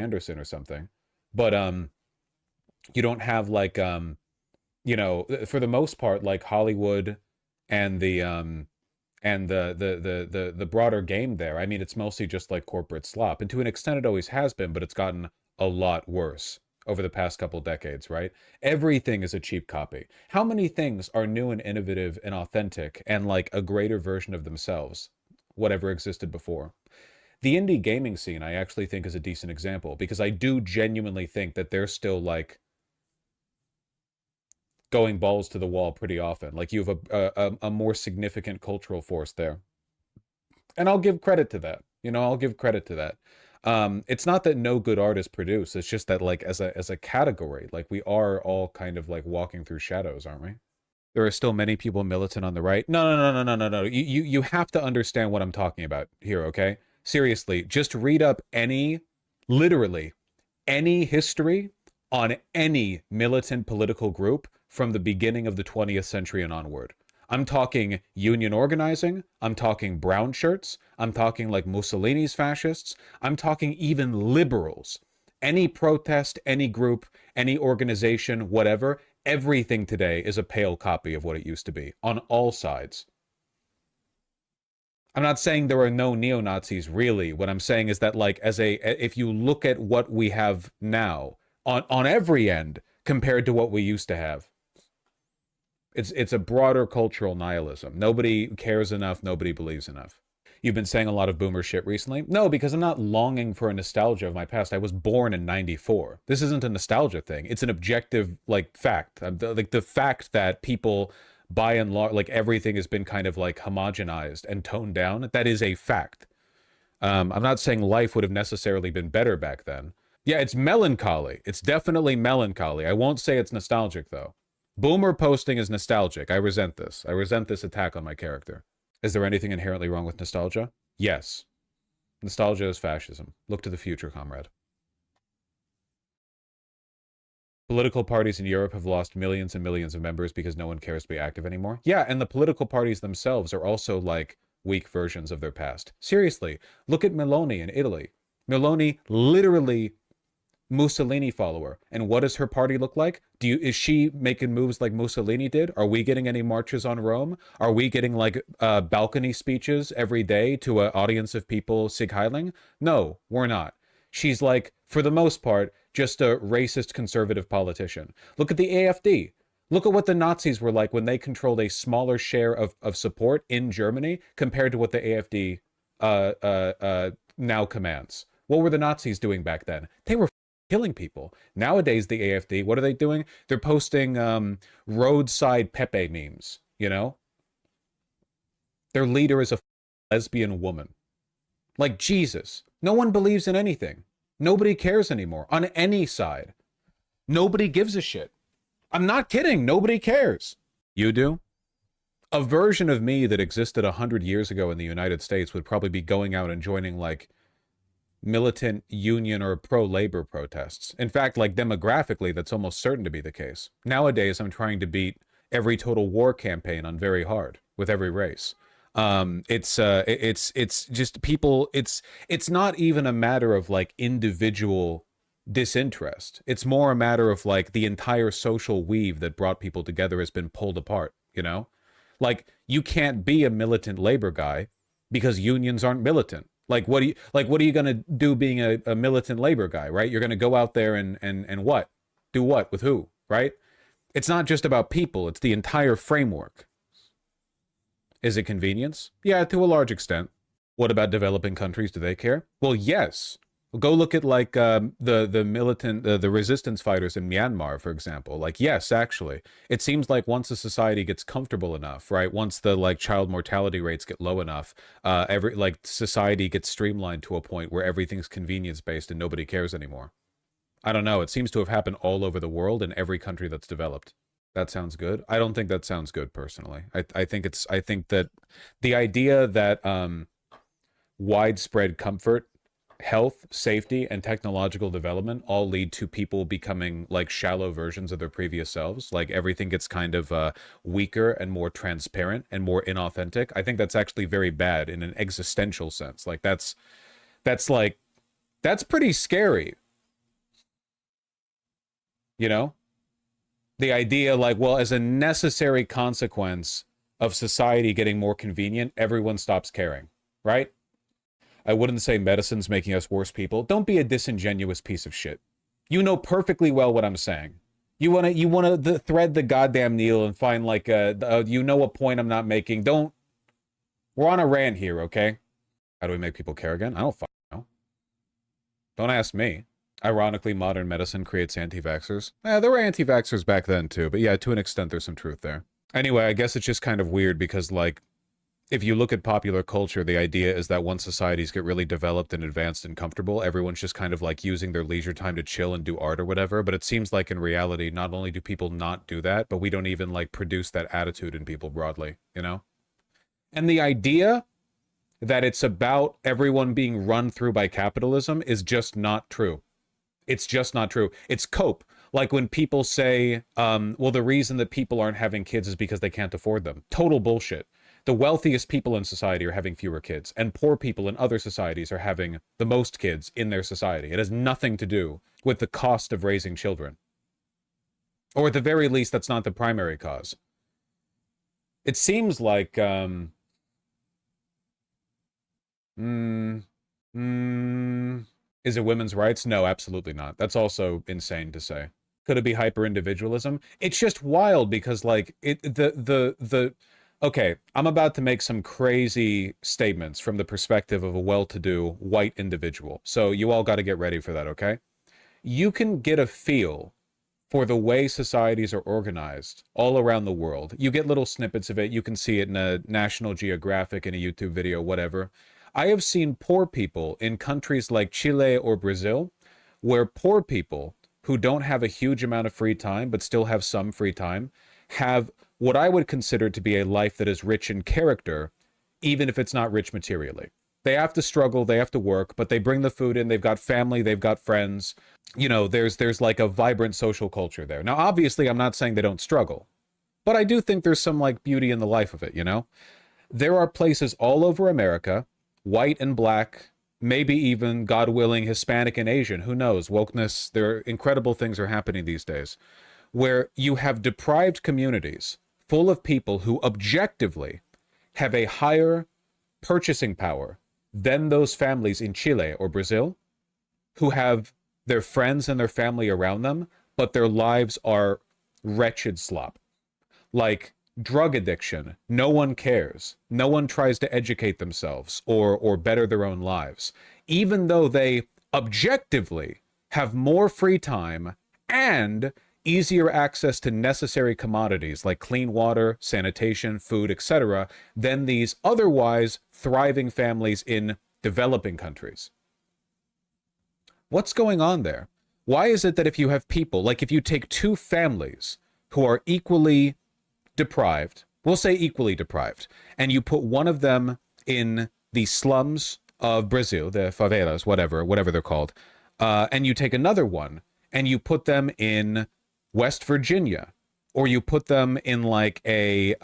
Anderson or something. But you don't have like for the most part, like Hollywood and the broader game there. I mean, it's mostly just like corporate slop, and to an extent, it always has been, but it's gotten a lot worse over the past couple decades, right? Everything is a cheap copy. How many things are new and innovative and authentic and like a greater version of themselves, whatever existed before? The indie gaming scene, I actually think, is a decent example because I do genuinely think that they're still like going balls to the wall pretty often. Like you have a more significant cultural force there, and I'll give credit to that. I'll give credit to that. It's not that no good art is produced. It's just that like as a category, like we are all kind of like walking through shadows, aren't we? There are still many people militant on the right. No, no, no, no, no, no, no. You have to understand what I'm talking about here, okay? Seriously, just read up literally any history on any militant political group from the beginning of the 20th century and onward. I'm talking union organizing. I'm talking brown shirts. I'm talking like Mussolini's fascists. I'm talking even liberals. Any protest, any group, any organization, whatever, everything today is a pale copy of what it used to be on all sides. I'm not saying there are no neo-Nazis really. What I'm saying is that like if you look at what we have now on every end compared to what we used to have, it's a broader cultural nihilism. Nobody cares enough, nobody believes enough. You've been saying a lot of boomer shit recently? No, because I'm not longing for a nostalgia of my past. I was born in 94. This isn't a nostalgia thing. It's an objective like fact. Like the fact that people by and large, like everything has been kind of like homogenized and toned down. That is a fact. I'm not saying life would have necessarily been better back then. Yeah, it's melancholy. It's definitely melancholy. I won't say it's nostalgic though. Boomer posting is nostalgic. I resent this. I resent this attack on my character. Is there anything inherently wrong with nostalgia? Yes. Nostalgia is fascism. Look to the future, comrade. Political parties in Europe have lost millions and millions of members because no one cares to be active anymore. Yeah, and the political parties themselves are also like weak versions of their past. Seriously, look at Meloni in Italy. Meloni literally Mussolini follower. And what does her party look like? Is she making moves like Mussolini did? Are we getting any marches on Rome? Are we getting like balcony speeches every day to an audience of people sig heiling? No, we're not. She's like, for the most part, just a racist conservative politician. Look at the AfD. Look at what the Nazis were like when they controlled a smaller share of support in Germany compared to what the AfD now commands. What were the Nazis doing back then? They were killing people. Nowadays, the AfD, what are they doing? They're posting roadside Pepe memes, Their leader is a lesbian woman. Like, Jesus. No one believes in anything. Nobody cares anymore on any side. Nobody gives a shit. I'm not kidding. Nobody cares. You do? A version of me that existed 100 years ago in the United States would probably be going out and joining, like, militant union or pro-labor protests. In fact, like demographically, that's almost certain to be the case. Nowadays, I'm trying to beat every total war campaign on very hard with every race. It's just people. It's not even a matter of like individual disinterest. It's more a matter of like the entire social weave that brought people together has been pulled apart. Like you can't be a militant labor guy because unions aren't militant. Like what are you gonna do being a militant labor guy, right? You're gonna go out there and what? Do what with who, right? It's not just about people, it's the entire framework. Is it convenience? Yeah, to a large extent. What about developing countries? Do they care? Well, yes. Go look at like the militant the resistance fighters in Myanmar, for example. Like, yes, actually, it seems like once a society gets comfortable enough, right? Once the like child mortality rates get low enough, every like society gets streamlined to a point where everything's convenience based and nobody cares anymore. I don't know. It seems to have happened all over the world in every country that's developed. That sounds good. I don't think that sounds good personally. I think that the idea that widespread comfort, health, safety, and technological development all lead to people becoming like shallow versions of their previous selves. Like everything gets kind of weaker and more transparent and more inauthentic. I think that's actually very bad in an existential sense. Like that's pretty scary. you know? The idea like, well, as a necessary consequence of society getting more convenient, everyone stops caring, right? I wouldn't say medicine's making us worse people. Don't be a disingenuous piece of shit. You know perfectly well what I'm saying. You wanna thread the goddamn needle and find like you know a point I'm not making. Don't. We're on a rant here, okay? How do we make people care again? I don't fucking know. Don't ask me. Ironically, modern medicine creates anti-vaxxers. There were anti-vaxxers back then too, but yeah, to an extent there's some truth there. Anyway, I guess it's just kind of weird because, like, if you look at popular culture, the idea is that once societies get really developed and advanced and comfortable, everyone's just kind of like using their leisure time to chill and do art or whatever. But it seems like in reality, not only do people not do that, but we don't even like produce that attitude in people broadly, you know? And the idea that it's about everyone being run through by capitalism is just not true. It's just not true. It's cope. Like when people say, well, the reason that people aren't having kids is because they can't afford them. Total bullshit. The wealthiest people in society are having fewer kids, and poor people in other societies are having the most kids in their society. It has nothing to do with the cost of raising children. Or at the very least, that's not the primary cause. It seems like, is it women's rights? No, absolutely not. That's also insane to say. Could it be hyper-individualism? It's just wild because, like, okay, I'm about to make some crazy statements from the perspective of a well-to-do white individual. So you all got to get ready for that, okay? You can get a feel for the way societies are organized all around the world. You get little snippets of it. You can see it in a National Geographic, in a YouTube video, whatever. I have seen poor people in countries like Chile or Brazil, where poor people who don't have a huge amount of free time, but still have some free time, have what I would consider to be a life that is rich in character, even if it's not rich materially. They have to struggle, they have to work, but they bring the food in, they've got family, they've got friends. You know, there's like a vibrant social culture there. Now, obviously, I'm not saying they don't struggle, but I do think there's some like beauty in the life of it, you know? There are places all over America, white and black, maybe even, God willing, Hispanic and Asian, who knows, wokeness, there are incredible things are happening these days, where you have deprived communities full of people who objectively have a higher purchasing power than those families in Chile or Brazil, who have their friends and their family around them, but their lives are wretched slop. Like drug addiction, no one cares. No one tries to educate themselves or better their own lives, even though they objectively have more free time and easier access to necessary commodities like clean water, sanitation, food, etc., than these otherwise thriving families in developing countries. What's going on there? Why is it that if you have people, like if you take two families who are equally deprived, we'll say equally deprived, and you put one of them in the slums of Brazil, the favelas, whatever they're called, and you take another one and you put them in West Virginia, or you put them in like a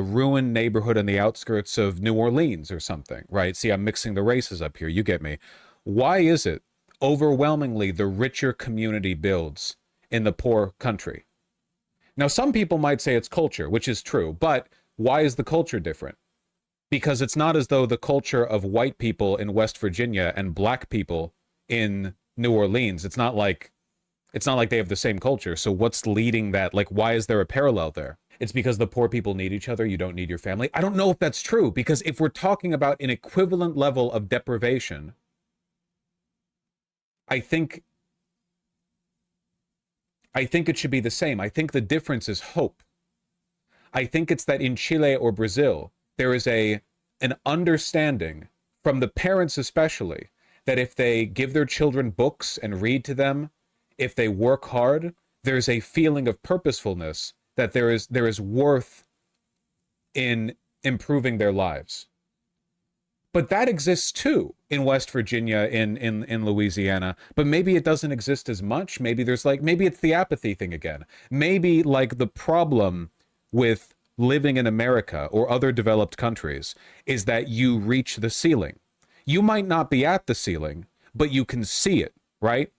ruined neighborhood on the outskirts of New Orleans or something, right? See, I'm mixing the races up here. You get me. Why is it overwhelmingly the richer community builds in the poor country? Now, some people might say it's culture, which is true, but why is the culture different? Because it's not as though the culture of white people in West Virginia and black people in New Orleans, it's not like they have the same culture. So what's leading that? Like, why is there a parallel there? It's because the poor people need each other. You don't need your family. I don't know if that's true, because if we're talking about an equivalent level of deprivation, I think it should be the same. I think the difference is hope. I think it's that in Chile or Brazil, there is an understanding from the parents especially that if they give their children books and read to them, if they work hard, there's a feeling of purposefulness, that there is worth in improving their lives. But that exists too in West Virginia, in Louisiana. But maybe it doesn't exist as much. Maybe it's the apathy thing again. Maybe like the problem with living in America or other developed countries is that you reach the ceiling. You might not be at the ceiling, but you can see it, right?